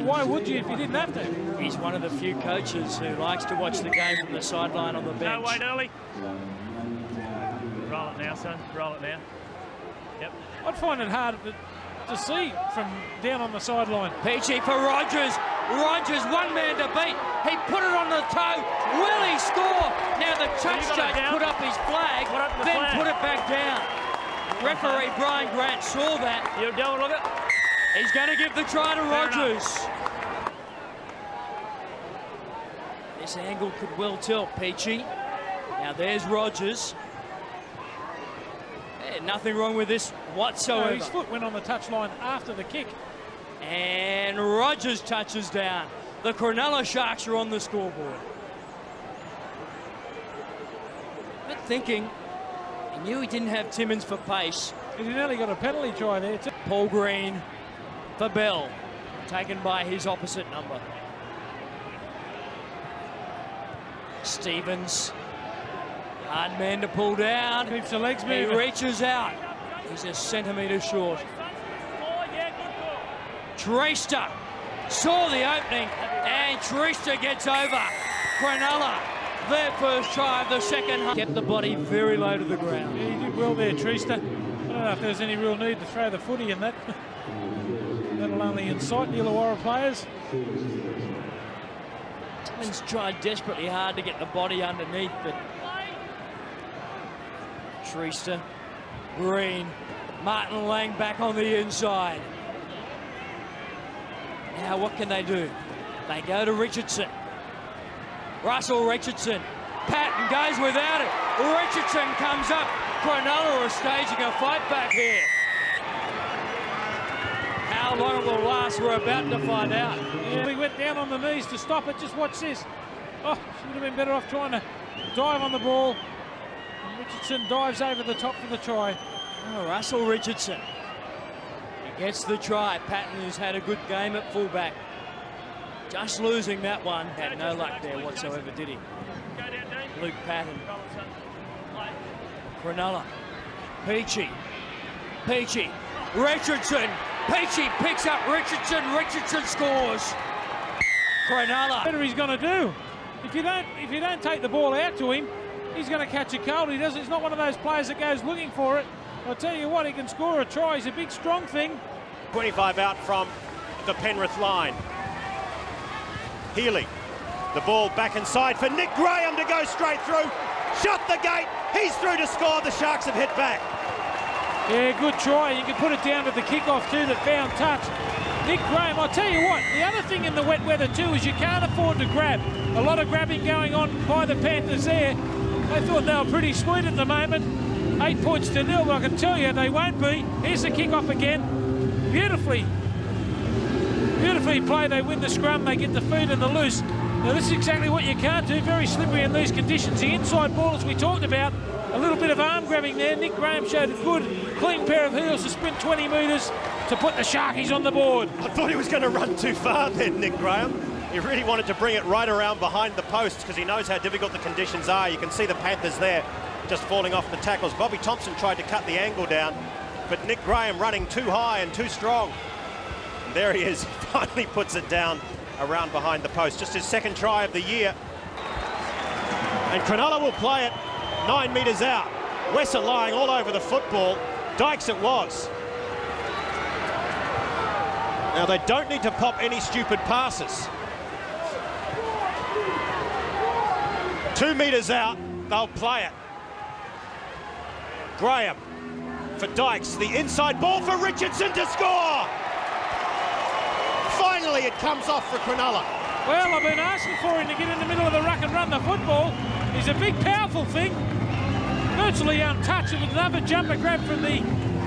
Why would you if you didn't have to? He's one of the few coaches who likes to watch the game from the sideline on the bench. No, wait early. Roll it now, son. Roll it now. Yep. I'd find it hard to see from down on the sideline. Peachy for Rogers. Rogers, one man to beat. He put it on the toe. Will he score? Now the touch judge put up his flag, then put it back down. Referee Brian Grant saw that. You don't look it. He's going to give the try to Rogers. This angle could well tilt Peachy. Now there's Rogers. Nothing wrong with this whatsoever. No, his foot went on the touchline after the kick. And Rogers touches down. The Cronulla Sharks are on the scoreboard. But thinking, he knew he didn't have Timmons for pace. He nearly got a penalty try there too. Paul Green for Bell, taken by his opposite number. Stevens, hard man to pull down. Keeps the legs He moving. reaches out. He's a centimetre short. Treaster saw the opening, and Treaster gets over. Cronulla, their first try of the second half. Kept the body very low to the ground. Yeah, he did well there, Treaster. I don't know if there's any real need to throw the footy in that. That'll only incite the Illawarra players. Timmons tried desperately hard to get the body underneath, but Treaster, Green, Martin Lang back on the inside. Now what can they do? They go to Richardson. Russell Richardson. Patton goes without it. Richardson comes up. Cronulla are staging a fight back here. How long it will last, we're about to find out. Yeah, he went down on the knees to stop it. Just watch this. Oh, should have been better off trying to dive on the ball. And Richardson dives over the top for the try. Oh, Russell Richardson. He gets the try. Patton, who's had a good game at fullback. Just losing that one. Had no luck there whatsoever, did he? Luke Patton. Cronulla. Peachy. Peachy. Richardson. Peachy picks up Richardson. Richardson scores. Cronulla. Whatever he's going to do. If you don't take the ball out to him, he's going to catch a cold. He doesn't. He's not one of those players that goes looking for it. I'll tell you what, he can score a try. He's a big, strong thing. 25 out from the Penrith line. Healy, the ball back inside for Nick Graham to go straight through. Shut the gate. He's through to score. The Sharks have hit back. Yeah, good try. You can put it down to the kickoff too that found touch. Nick Graham, I'll tell you what, the other thing in the wet weather too is you can't afford to grab. A lot of grabbing going on by the Panthers there. They thought they were pretty sweet at the moment. 8 points to 0, but I can tell you they won't be. Here's the kickoff again. Beautifully played. They win the scrum, they get the feed and the loose. Now this is exactly what you can't do. Very slippery in these conditions. The inside ball, as we talked about, a little bit of arm grabbing there. Nick Graham showed a good, clean pair of heels to sprint 20 metres to put the Sharkies on the board. I thought he was going to run too far then, Nick Graham. He really wanted to bring it right around behind the posts because he knows how difficult the conditions are. You can see the Panthers there just falling off the tackles. Bobby Thompson tried to cut the angle down, but Nick Graham running too high and too strong. And there he is, finally puts it down around behind the post. Just his second try of the year. And Cronulla will play it 9 metres out. Wesser lying all over the football. Dykes it was. Now they don't need to pop any stupid passes. 2 metres out, they'll play it. Graham for Dykes, the inside ball for Richardson to score! Finally it comes off for Cronulla. Well, I've been asking for him to get in the middle of the ruck and run the football. He's a big, powerful thing. Virtually untouched with another jumper grab from the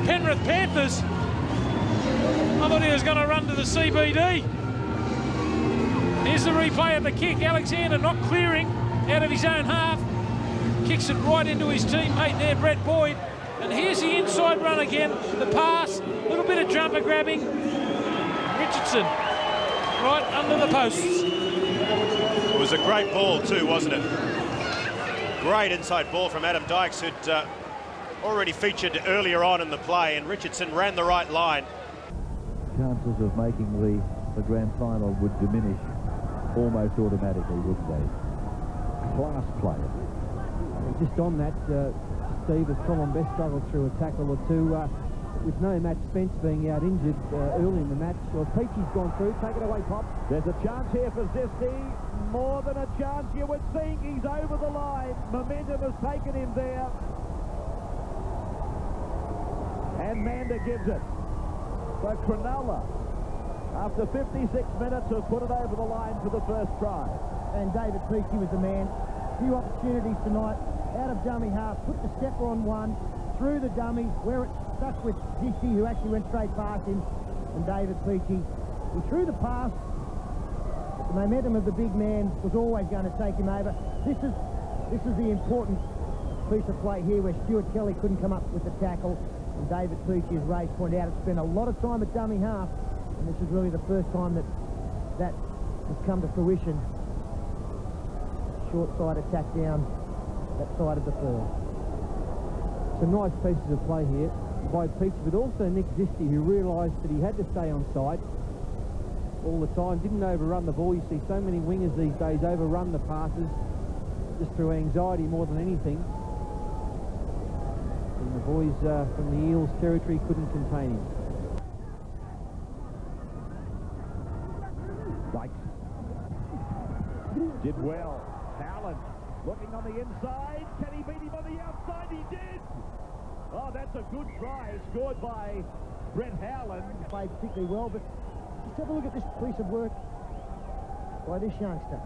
Penrith Panthers. I thought he was going to run to the CBD. Here's the replay of the kick. Alexander not clearing out of his own half. Kicks it right into his teammate there, Brett Boyd. And here's the inside run again. The pass, a little bit of jumper grabbing. Richardson right under the posts. It was a great ball too, wasn't it? Great inside ball from Adam Dykes, who'd already featured earlier on in the play, and Richardson ran the right line. Chances of making the the grand final would diminish almost automatically, wouldn't they? Class player. Just on that, Steve, as Colin Best struggled through a tackle or two, with no Matt Spence being out injured early in the match. Well, Peachy's gone through. Take it away, Pop. There's a chance here for Zisti. More than a chance, you would think. He's over the line. Momentum has taken him there. And Manda gives it. So Cronulla, after 56 minutes, has put it over the line for the first try. And David Peachy was the man. Few opportunities tonight. Out of dummy half, put the stepper on one, through the dummy, where it stuck with Zisti, who actually went straight past him, and David Peachy. He threw the pass, but the momentum of the big man was always going to take him over. This is the important piece of play here, where Stuart Kelly couldn't come up with the tackle, and David Peachy, as Ray pointed out, has spent a lot of time at dummy half, and this is really the first time that has come to fruition. Short side attack down that side of the field. Some nice pieces of play here by Peachy, but also Nick Zisti, who realised that he had to stay on side all the time, didn't overrun the ball. You see so many wingers these days overrun the passes just through anxiety more than anything. And the boys from the Eels territory couldn't contain him. Dykes did well. Howland looking on the inside. Can he beat him on the outside? He did. Oh, that's a good try, scored by Brent Howland. Played particularly well, but just have a look at this piece of work by this youngster.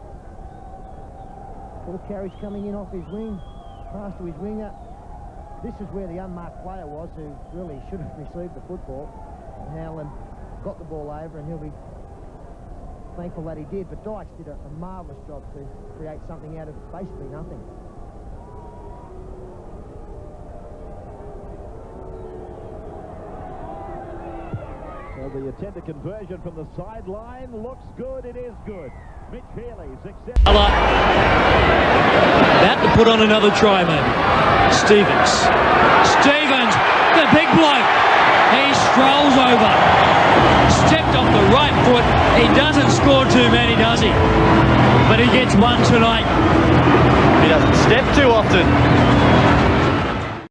Ball carries coming in off his wing, pass to his winger. This is where the unmarked player was, who really should have received the football. And Howland got the ball over, and he'll be thankful that he did. But Dykes did a marvellous job to create something out of basically nothing. Well, the attempted conversion from the sideline looks good. It is good. Mitch Healy's accepted. About to put on another try, maybe. Stevens, the big bloke. He strolls over. Stepped off the right foot. He doesn't score too many, does he? But he gets one tonight. He doesn't step too often.